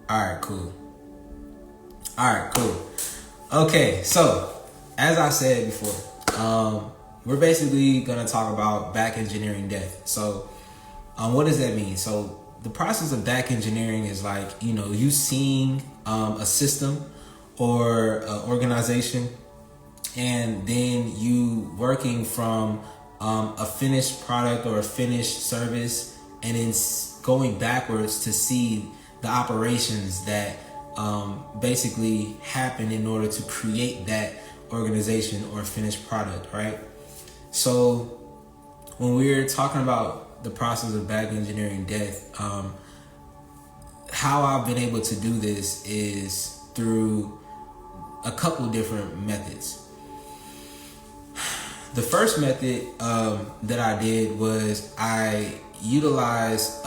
Alright, cool. Okay, so as I said before, we're basically gonna talk about back engineering death. So, what does that mean? So, the process of back engineering is like, you seeing a system or an organization, and then you working from a finished product or a finished service, and then going backwards to see the operations that basically happen in order to create that organization or finished product, right? So when we're talking about the process of back engineering death, how I've been able to do this is through a couple different methods. The first method that I did was I utilized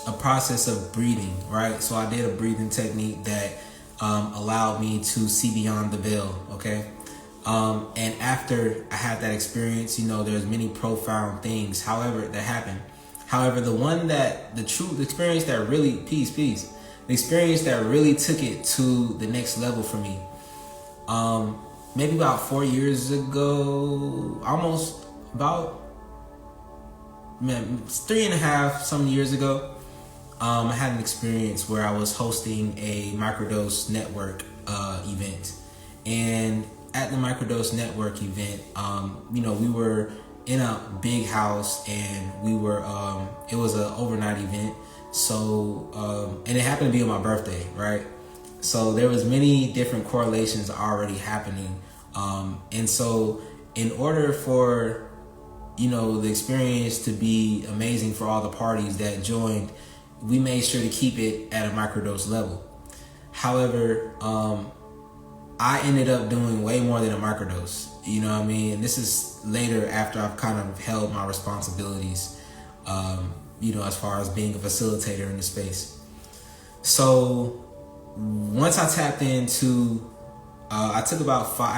a process of breathing, right? So I did a breathing technique that allowed me to see beyond the veil, okay? And after I had that experience, there's many profound things, however, that happened. However, the experience that really, the experience that really took it to the next level for me, maybe about 4 years ago, almost about, 3.5 some years ago, I had an experience where I was hosting a microdose network event. And at the microdose network event, we were in a big house, and it was an overnight event. So, and it happened to be on my birthday, right? So there was many different correlations already happening. And so in order for, the experience to be amazing for all the parties that joined, we made sure to keep it at a microdose level. However, I ended up doing way more than a microdose. You know what I mean? And this is later after I've kind of held my responsibilities, as far as being a facilitator in the space. So once I tapped into, I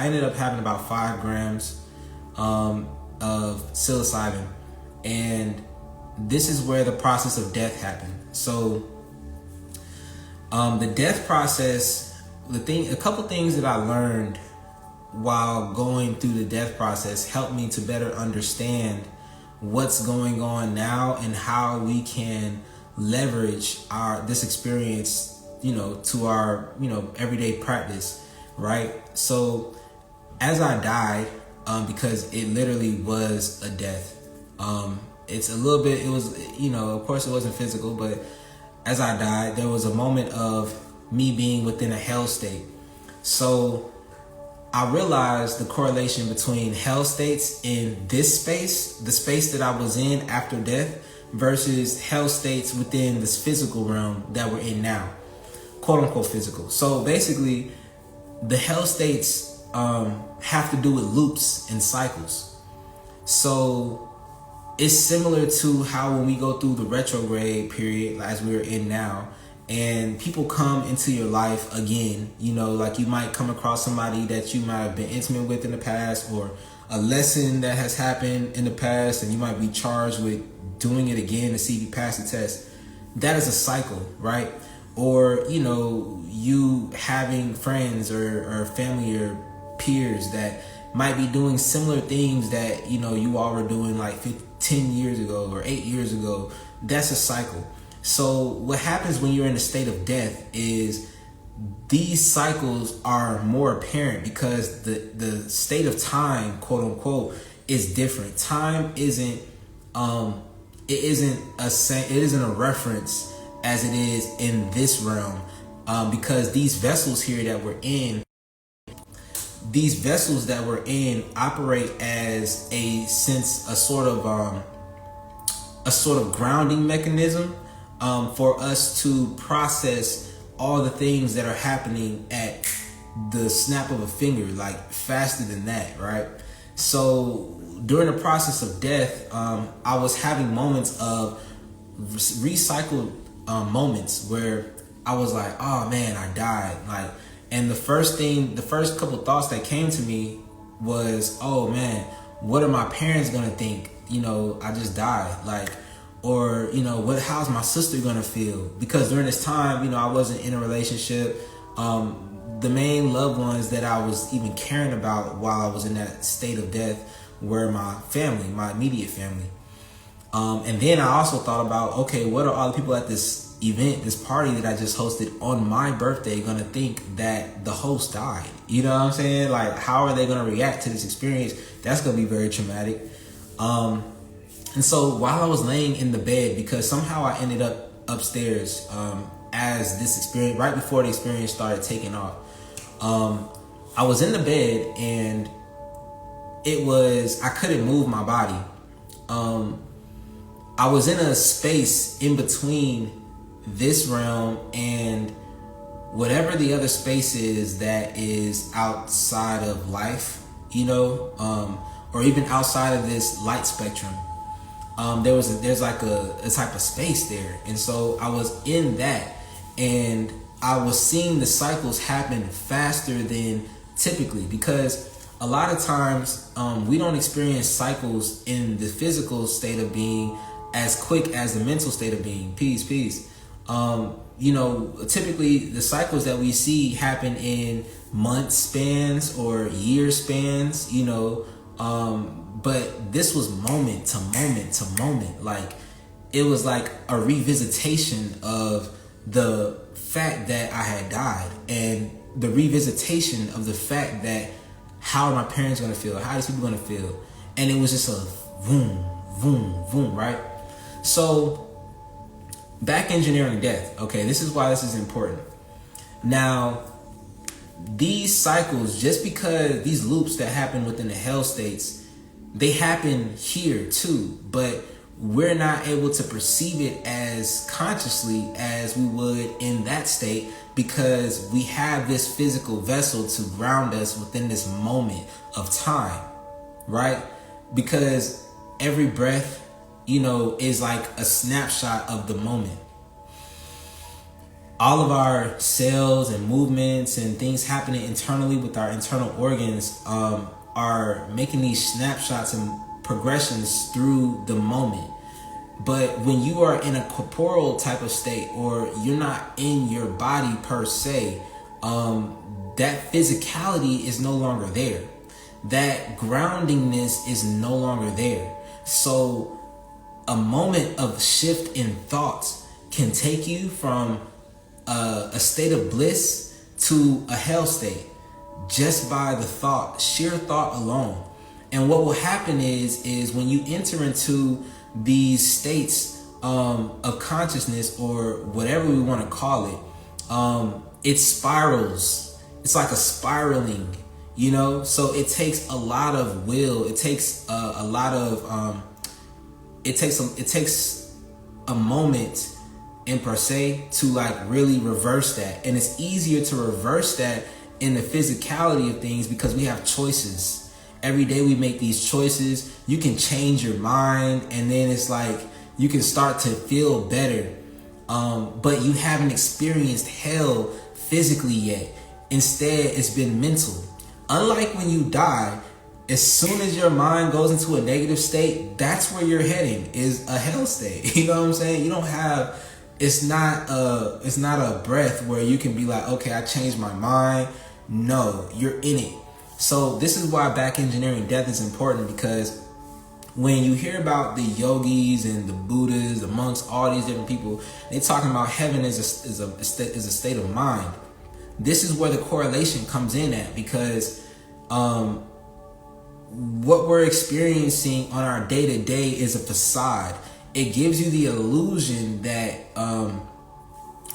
ended up having about 5 grams of psilocybin, and this is where the process of death happened. So the death process, a couple things that I learned while going through the death process helped me to better understand what's going on now and how we can leverage this experience, to our, everyday practice, right? So as I died, because it literally was a death, it's a little bit, it was, of course it wasn't physical, but as I died, there was a moment of me being within a hell state. So I realized the correlation between hell states in this space, the space that I was in after death, versus hell states within this physical realm that we're in now, quote unquote physical. So basically, the hell states have to do with loops and cycles. So it's similar to how when we go through the retrograde period, as we're in now, and people come into your life again, like you might come across somebody that you might have been intimate with in the past, or a lesson that has happened in the past, and you might be charged with doing it again to see if you pass the test. That is a cycle, right? Or, you having friends or family or peers that might be doing similar things that, you all were doing like 10 years ago or 8 years ago. That's a cycle. So what happens when you're in a state of death is these cycles are more apparent because the state of time, quote unquote, is different. Time isn't a reference as it is in this realm, because these vessels here that we're in, operate as a sort of grounding mechanism for us to process all the things that are happening at the snap of a finger, like faster than that, right? So during the process of death, I was having moments of recycled moments where I was like, oh man, I died. Like, and the first couple thoughts that came to me was, oh man, what are my parents gonna think? I just died. Like, or how's my sister gonna feel? Because during this time, I wasn't in a relationship. The main loved ones that I was even caring about while I was in that state of death were my family, my immediate family. And then I also thought about, okay, what are all the people at this event, this party that I just hosted on my birthday gonna think that the host died? You know what I'm saying? Like, how are they gonna react to this experience? That's gonna be very traumatic. And so while I was laying in the bed, because somehow I ended up upstairs as this experience, right before the experience started taking off, I was in the bed and I couldn't move my body. I was in a space in between this realm and whatever the other space is that is outside of life, or even outside of this light spectrum. There's like a type of space there. And so I was in that, and I was seeing the cycles happen faster than typically, because a lot of times we don't experience cycles in the physical state of being as quick as the mental state of being. Peace. Typically the cycles that we see happen in month spans or year spans, but this was moment to moment to moment. Like, it was like a revisitation of the fact that I had died, and the revisitation of the fact that how are my parents gonna feel? How are these people gonna feel? And it was just a boom, boom, boom, right? So back engineering death. Okay, this is why this is important. Now, these cycles, just because these loops that happen within the hell states, they happen here too, but we're not able to perceive it as consciously as we would in that state, because we have this physical vessel to ground us within this moment of time, right? Because every breath, is like a snapshot of the moment. All of our cells and movements and things happening internally with our internal organs are making these snapshots and progressions through the moment. But when you are in a corporeal type of state, or you're not in your body per se, that physicality is no longer there. That groundingness is no longer there. So a moment of shift in thoughts can take you from a state of bliss to a hell state just by the sheer thought alone. And what will happen is when you enter into these states of consciousness, or whatever we want to call it, it spirals. It's like a spiraling, so it takes a lot of will. It takes a lot of it takes a moment in per se to like really reverse that. And it's easier to reverse that in the physicality of things because we have choices. Every day we make these choices. You can change your mind, and then it's like you can start to feel better. But you haven't experienced hell physically yet. Instead, it's been mental. Unlike when you die, as soon as your mind goes into a negative state, that's where you're heading, is a hell state. You know what I'm saying? You don't have, it's not a breath where you can be like, okay, I changed my mind. No, you're in it. So this is why back engineering death is important, because when you hear about the yogis and the Buddhas, the monks, all these different people, they talking about heaven is a state of mind. This is where the correlation comes in at, because what we're experiencing on our day-to-day is a facade. It gives you the illusion that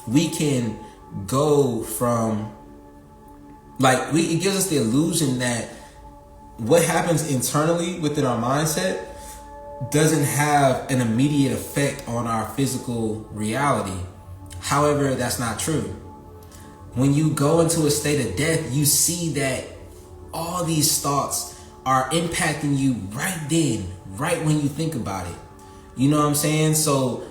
we can go from, it gives us the illusion that what happens internally within our mindset doesn't have an immediate effect on our physical reality. However, that's not true. When you go into a state of death, you see that all these thoughts are impacting you right then, right when you think about it. You know what I'm saying? So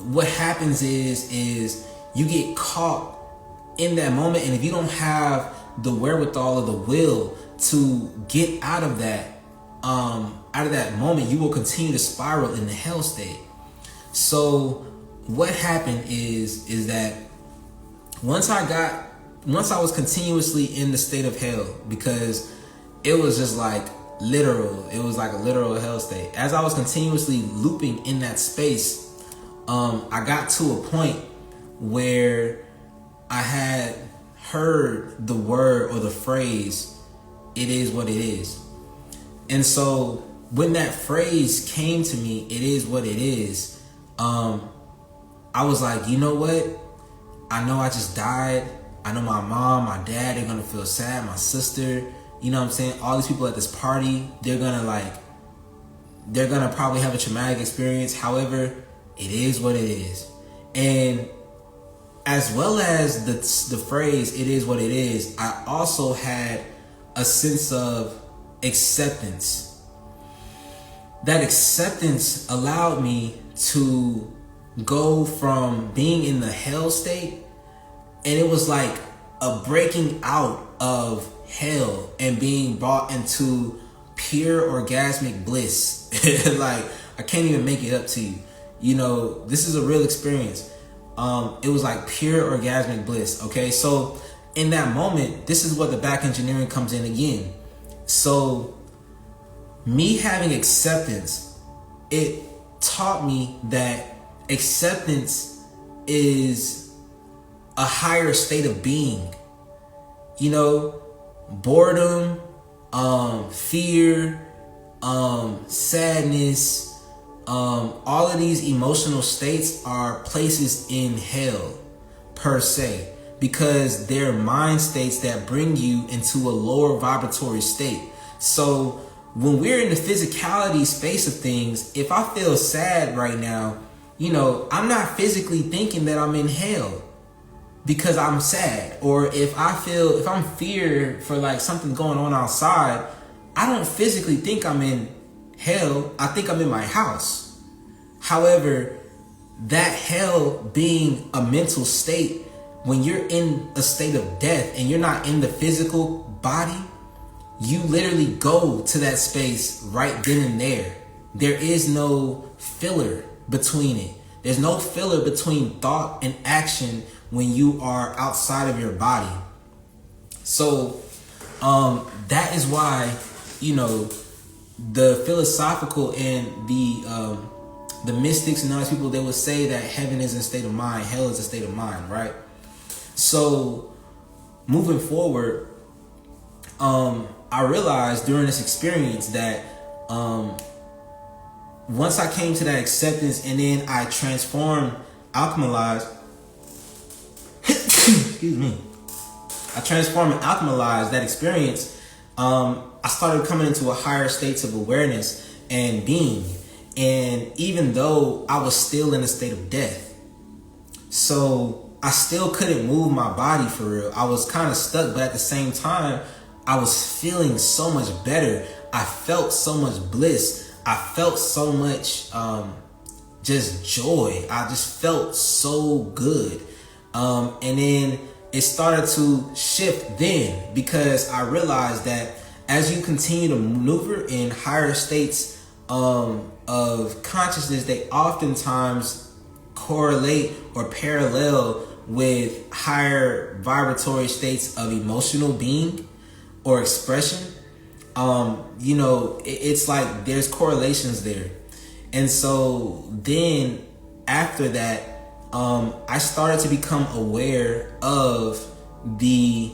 what happens is you get caught in that moment, and if you don't have the wherewithal or the will to get out of that moment, you will continue to spiral in the hell state. So what happened is that once I was continuously in the state of hell, because it was just like literal, it was like a literal hell state. As I was continuously looping in that space, I got to a point where I had heard the word or the phrase, "It is what it is." And so when that phrase came to me, "It is what it is," I was like, you know what? I know I just died. I know my mom, my dad, they're gonna feel sad. My sister, you know what I'm saying? All these people at this party, they're gonna probably have a traumatic experience. However, it is what it is. And as well as the phrase, "it is what it is," I also had a sense of acceptance. That acceptance allowed me to go from being in the hell state, and it was like a breaking out of hell and being brought into pure orgasmic bliss. Like, I can't even make it up to you. You know, this is a real experience. It was like pure orgasmic bliss. Okay, so in that moment, this is what the back engineering comes in again. So me having acceptance, it taught me that acceptance is a higher state of being. You know, boredom, fear, sadness, all of these emotional states are places in hell per se, because they're mind states that bring you into a lower vibratory state. So when we're in the physicality space of things, if I feel sad right now, you know, I'm not physically thinking that I'm in hell because I'm sad. Or if I'm feared for like something going on outside, I don't physically think I'm in hell. I think I'm in my house. However, that hell being a mental state, when you're in a state of death and you're not in the physical body, you literally go to that space right then and there. There is no filler between it. There's no filler between thought and action when you are outside of your body. So that is why, you know, the philosophical and the mystics and all these people, they would say that heaven is a state of mind, hell is a state of mind, right? So moving forward, I realized during this experience that once I came to that acceptance and then I alchemized, excuse me, I transformed and alchemized that experience, I started coming into a higher states of awareness and being. And even though I was still in a state of death, so I still couldn't move my body for real. I was kind of stuck, but at the same time, I was feeling so much better. I felt so much bliss. I felt so much just joy. I just felt so good. And then it started to shift then, because I realized that as you continue to maneuver in higher states of consciousness, they oftentimes correlate or parallel with higher vibratory states of emotional being or expression. You know, it's like there's correlations there. And so then after that, I started to become aware of the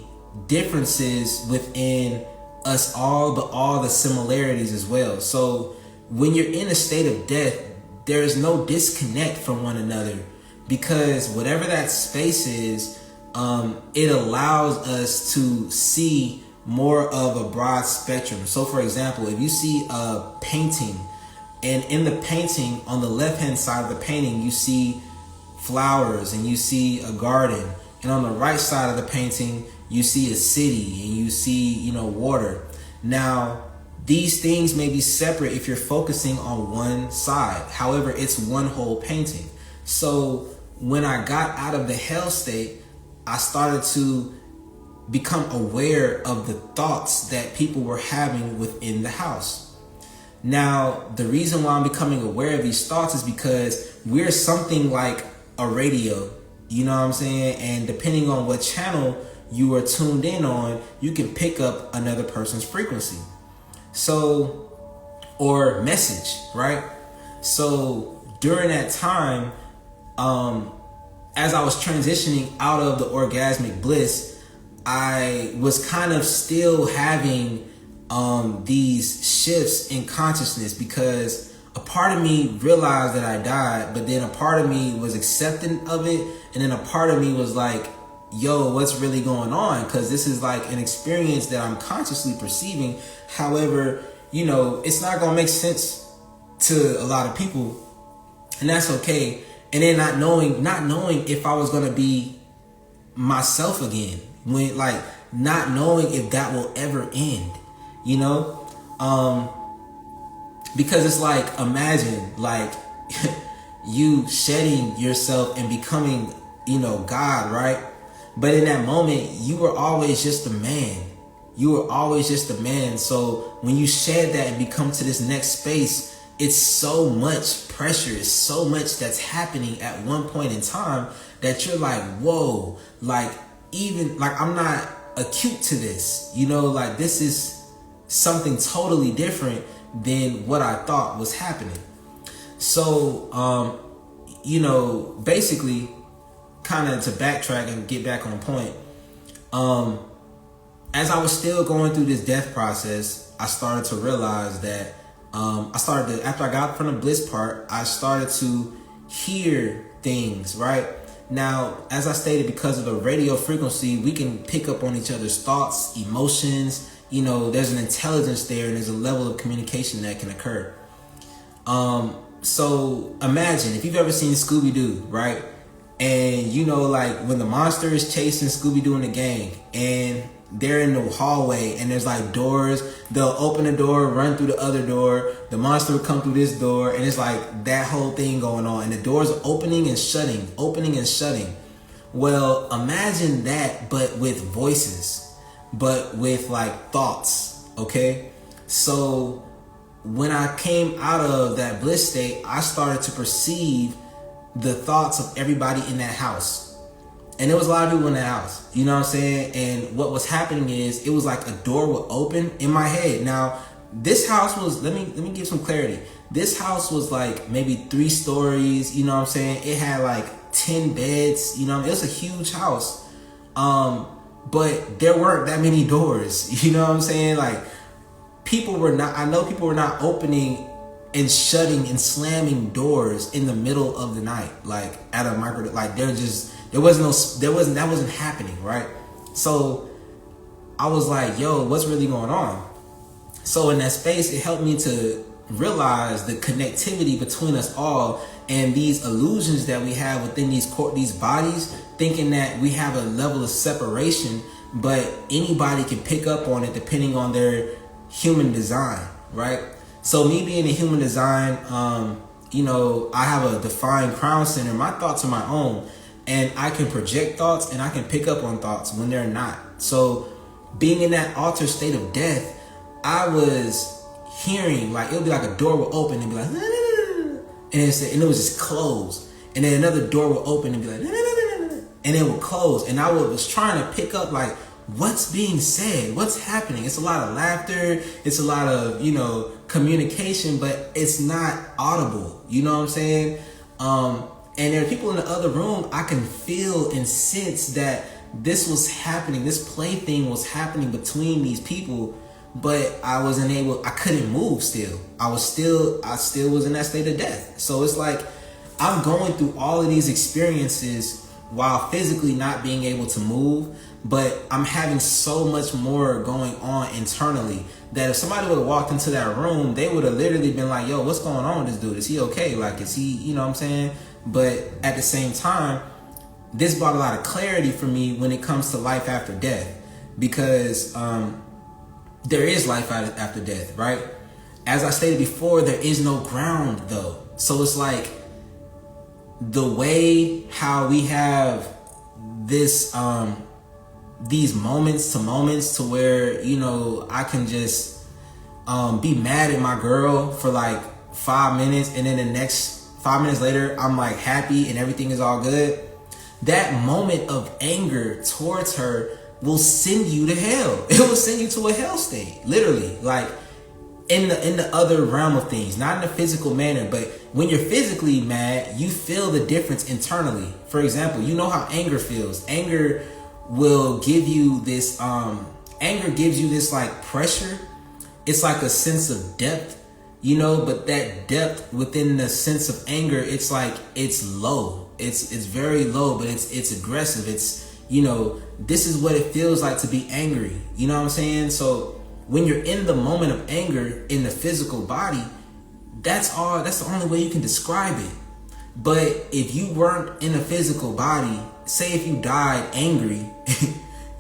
differences within us all, but all the similarities as well. So when you're in a state of death, there is no disconnect from one another, because whatever that space is, it allows us to see more of a broad spectrum. So for example, if you see a painting, and in the painting, on the left hand side of the painting, you see flowers and you see a garden, and on the right side of the painting, you see a city and you see, you know, water. Now, these things may be separate if you're focusing on one side. However, it's one whole painting. So when I got out of the hell state, I started to become aware of the thoughts that people were having within the house. Now, the reason why I'm becoming aware of these thoughts is because we're something like a radio, you know what I'm saying? And depending on what channel you are tuned in on, you can pick up another person's frequency. So, or message, right? So during that time, as I was transitioning out of the orgasmic bliss, I was kind of still having these shifts in consciousness, because a part of me realized that I died, but then a part of me was accepting of it, and then a part of me was like, yo, what's really going on? Because this is like an experience that I'm consciously perceiving. However, you know, it's not gonna make sense to a lot of people, and that's okay. And then not knowing if I was gonna be myself again, when like not knowing if that will ever end, you know, because it's like, imagine like you shedding yourself and becoming, you know, God, right? But in that moment, you were always just a man. You were always just a man. So when you shed that and become to this next space, it's so much pressure. It's so much that's happening at one point in time that you're like, whoa, like even like I'm not acute to this, you know, like this is something totally different than what I thought was happening. So, you know, basically kind of to backtrack and get back on point, as I was still going through this death process, I started to realize that after I got from the bliss part, I started to hear things, right? Now, as I stated, because of the radio frequency, we can pick up on each other's thoughts, emotions, you know, there's an intelligence there and there's a level of communication that can occur. So imagine if you've ever seen Scooby-Doo, right? And you know, like when the monster is chasing Scooby-Doo and the gang, and they're in the hallway and there's like doors, they'll open the door, run through the other door, the monster will come through this door, and it's like that whole thing going on, and the doors are opening and shutting. Well, imagine that, but with voices, but with like thoughts, okay? So when I came out of that bliss state, I started to perceive the thoughts of everybody in that house. And there was a lot of people in that house, you know what I'm saying? And what was happening is it was like a door would open in my head. Now, this house was, let me give some clarity. This house was like maybe 3 stories, you know what I'm saying? It had like 10 beds, you know, it was a huge house. But there weren't that many doors, you know what I'm saying? Like I know people were not opening and shutting and slamming doors in the middle of the night, like at a micro, like that wasn't happening, right? So I was like, yo, what's really going on? So in that space, it helped me to realize the connectivity between us all and these illusions that we have within these bodies, thinking that we have a level of separation, but anybody can pick up on it depending on their human design, right? So me being a human design, you know, I have a defined crown center. My thoughts are my own, and I can project thoughts and I can pick up on thoughts when they're not. So being in that altered state of death, I was hearing, like, it would be like a door will open and be like, and it was just closed. And then another door will open and be like, and it will close. And I was trying to pick up, like, what's being said, what's happening. It's a lot of laughter, it's a lot of, you know, communication, but it's not audible, you know what I'm saying? And there are people in the other room. I can feel and sense that this was happening, this plaything was happening between these people, but I couldn't move still. I still was in that state of death. So it's like I'm going through all of these experiences while physically not being able to move, but I'm having so much more going on internally that if somebody would have walked into that room, they would have literally been like, yo, what's going on with this dude? Is he okay? Like, is he, you know what I'm saying? But at the same time, this brought a lot of clarity for me when it comes to life after death, because there is life after death, right? As I stated before, there is no ground though. So it's like the way how we have this these moments to where, you know, I can just be mad at my girl for like 5 minutes, and then the next 5 minutes later I'm like happy and everything is all good, that moment of anger towards her will send you to hell. It will send you to a hell state, literally, like in the other realm of things, not in a physical manner. But when you're physically mad, you feel the difference internally. For example, you know how anger feels. Anger will give you this anger gives you this like pressure. It's like a sense of depth, you know, but that depth within the sense of anger, it's like it's low. It's very low, but it's aggressive. It's, you know, this is what it feels like to be angry. You know what I'm saying? So when you're in the moment of anger in the physical body, that's the only way you can describe it. But if you weren't in a physical body, say if you died angry,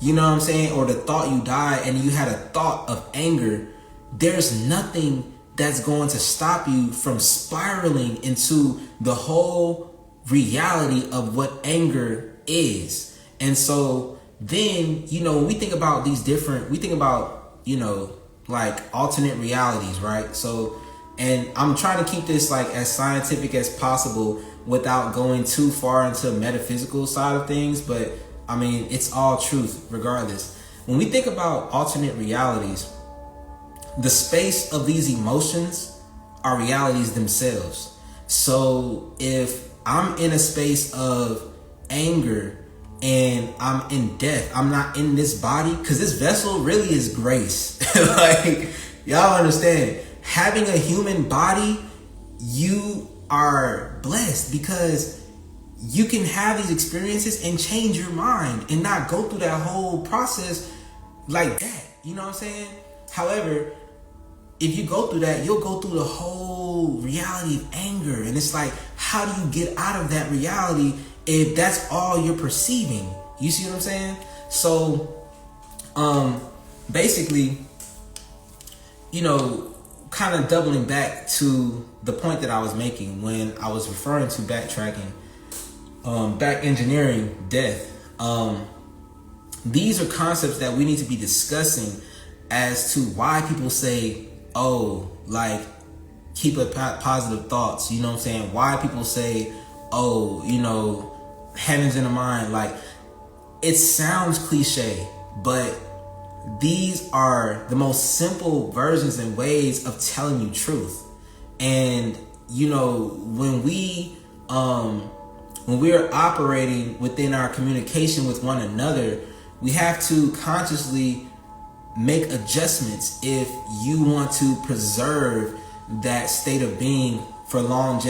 you know what I'm saying, or the thought you died and you had a thought of anger, there's nothing that's going to stop you from spiraling into the whole reality of what anger is. And so then, you know, when we think about you know, like alternate realities, right? So, and I'm trying to keep this like as scientific as possible without going too far into the metaphysical side of things, but I mean, it's all truth regardless. When we think about alternate realities, the space of these emotions are realities themselves. So if I'm in a space of anger and I'm in death, I'm not in this body, because this vessel really is grace. Like, y'all understand, having a human body, you are blessed because you can have these experiences and change your mind and not go through that whole process like that. You know what I'm saying? However, if you go through that, you'll go through the whole reality of anger. And it's like, how do you get out of that reality if that's all you're perceiving? You see what I'm saying? So, basically, you know, kind of doubling back to the point that I was making when I was referring to backtracking, back engineering death. These are concepts that we need to be discussing as to why people say, oh, like, keep a positive thoughts. You know what I'm saying? Why people say, oh, you know, heaven's in the mind. Like, it sounds cliche, but these are the most simple versions and ways of telling you truth. And, you know, when we are operating within our communication with one another, we have to consciously make adjustments if you want to preserve that state of being for long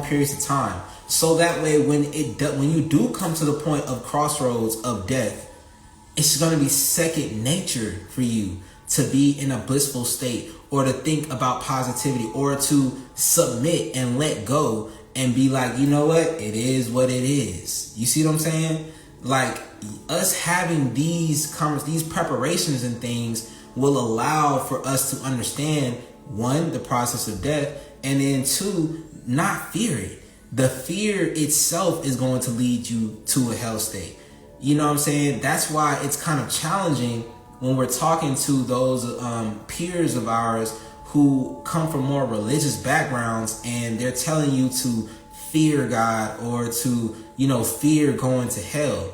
periods of time. So that way, when you do come to the point of crossroads of death, it's going to be second nature for you to be in a blissful state, or to think about positivity, or to submit and let go and be like, you know what? It is what it is. You see what I'm saying? Like, us having these preparations and things will allow for us to understand, one, the process of death, and then two, not fear it. The fear itself is going to lead you to a hell state. You know what I'm saying? That's why it's kind of challenging when we're talking to those peers of ours who come from more religious backgrounds, and they're telling you to fear God, or to, you know, fear going to hell.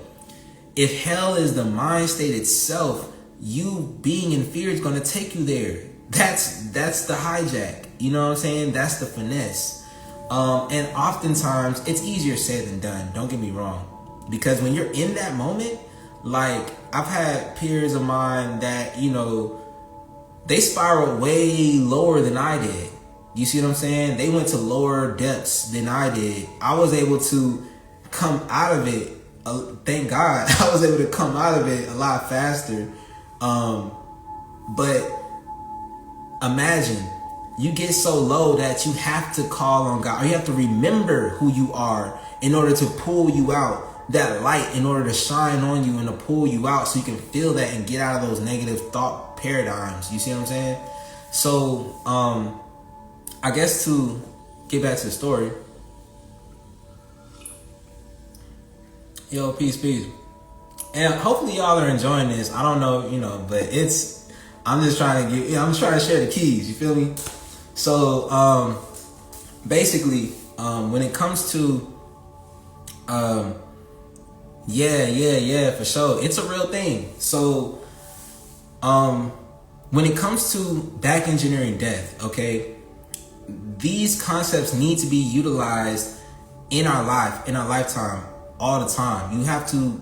If hell is the mind state itself, you being in fear is going to take you there. That's the hijack. You know what I'm saying? That's the finesse. And oftentimes it's easier said than done. Don't get me wrong. Because when you're in that moment, like, I've had peers of mine that, you know, they spiraled way lower than I did. You see what I'm saying? They went to lower depths than I did. I was able to come out of it. Thank God, I was able to come out of it a lot faster. But imagine you get so low that you have to call on God, or you have to remember who you are in order to pull you out. That light, in order to shine on you and to pull you out, so you can feel that and get out of those negative thought paradigms. You see what I'm saying? So, I guess to get back to the story. Yo, peace. And hopefully y'all are enjoying this. I don't know, you know, but it's I'm just trying to I'm trying to share the keys. You feel me? So basically, when it comes to yeah, for sure, it's a real thing. So when it comes to back engineering death, okay, these concepts need to be utilized in our lifetime, all the time. You have to,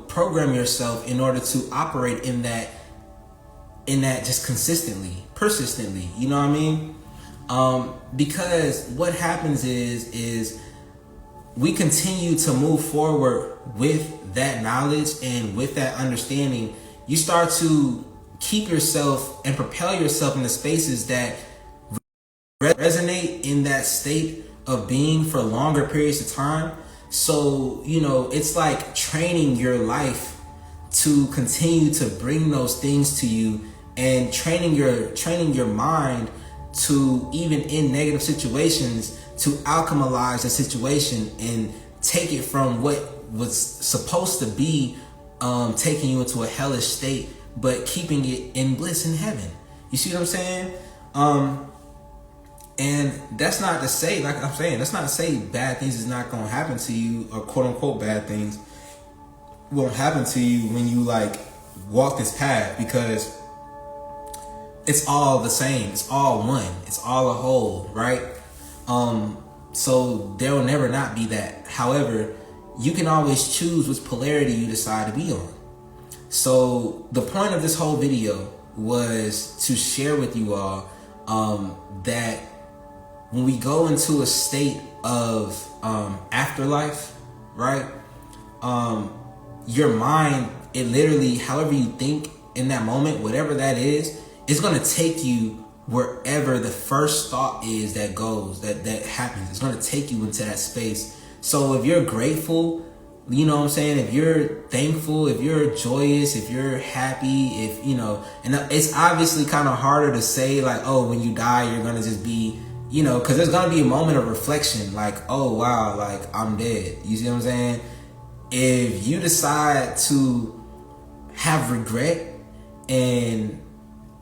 program yourself in order to operate in that just consistently, persistently. You know what I mean? Because what happens is we continue to move forward with that knowledge and with that understanding. You start to keep yourself and propel yourself into spaces that resonate in that state of being for longer periods of time. So, it's like training your life to continue to bring those things to you, and training your mind to, even in negative situations, to alchemize the situation and take it from what was supposed to be taking you into a hellish state, but keeping it in bliss in heaven. You see what I'm saying? And that's not to say, like I'm saying, that's not to say bad things is not going to happen to you, or quote unquote bad things won't happen to you when you walk this path, because it's all the same. It's all one. It's all a whole, right? So there will never not be that. However, you can always choose which polarity you decide to be on. So the point of this whole video was to share with you all that when we go into a state of afterlife, right? Your mind, it literally, however you think in that moment, whatever that is, it's going to take you wherever the first thought is that goes, that happens. It's going to take you into that space. So if you're grateful, you know what I'm saying? If you're thankful, if you're joyous, if you're happy, and it's obviously kind of harder to say when you die, you're going to just be, because there's going to be a moment of reflection, oh wow, I'm dead. You see what I'm saying? If you decide to have regret and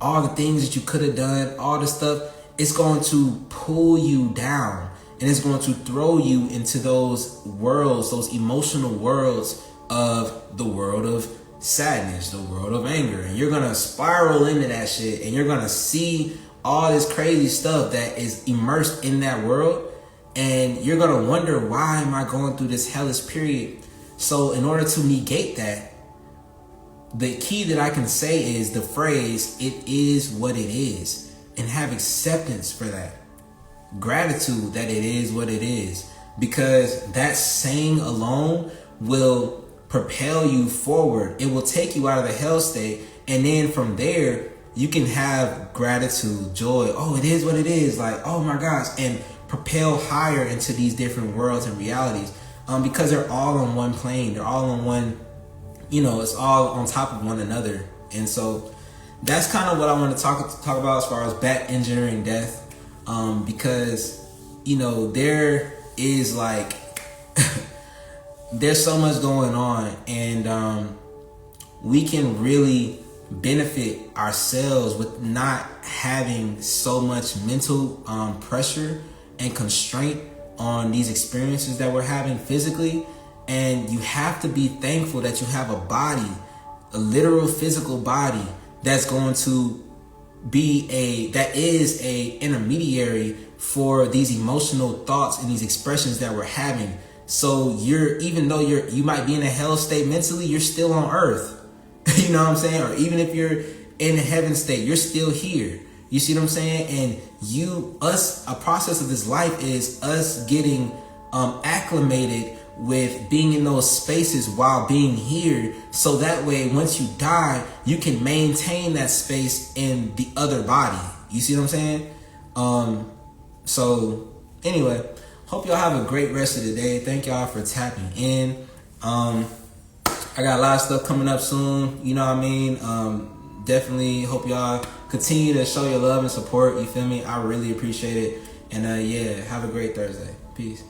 all the things that you could have done, all the stuff, it's going to pull you down, and it's going to throw you into those worlds, those emotional worlds of the world of sadness, the world of anger. And you're going to spiral into that shit, and you're going to see all this crazy stuff that is immersed in that world. And you're going to wonder, why am I going through this hellish period? So in order to negate that, the key that I can say is the phrase, it is what it is, and have acceptance for that. Gratitude that it is what it is, because that saying alone will propel you forward. It will take you out of the hell state, and then from there you can have gratitude, joy. Oh, it is what it is. Oh my gosh, and propel higher into these different worlds and realities, because they're all on one plane. They're all on one. It's all on top of one another. And so that's kind of what I want to talk about as far as back engineering death. Because, there is there's so much going on, and we can really benefit ourselves with not having so much mental pressure and constraint on these experiences that we're having physically. And you have to be thankful that you have a body, a literal physical body, that's going to be that is a intermediary for these emotional thoughts and these expressions that we're having. So even though you might be in a hell state mentally, you're still on earth. You know what I'm saying? Or even if you're in a heaven state, you're still here. You see what I'm saying? And a process of this life is us getting acclimated with being in those spaces while being here, so that way once you die, you can maintain that space in the other body. You see what I'm saying? So anyway, hope y'all have a great rest of the day. Thank y'all for tapping in. I got a lot of stuff coming up soon, you know what I mean? Definitely hope y'all continue to show your love and support, you feel me? I really appreciate it. And have a great Thursday. Peace.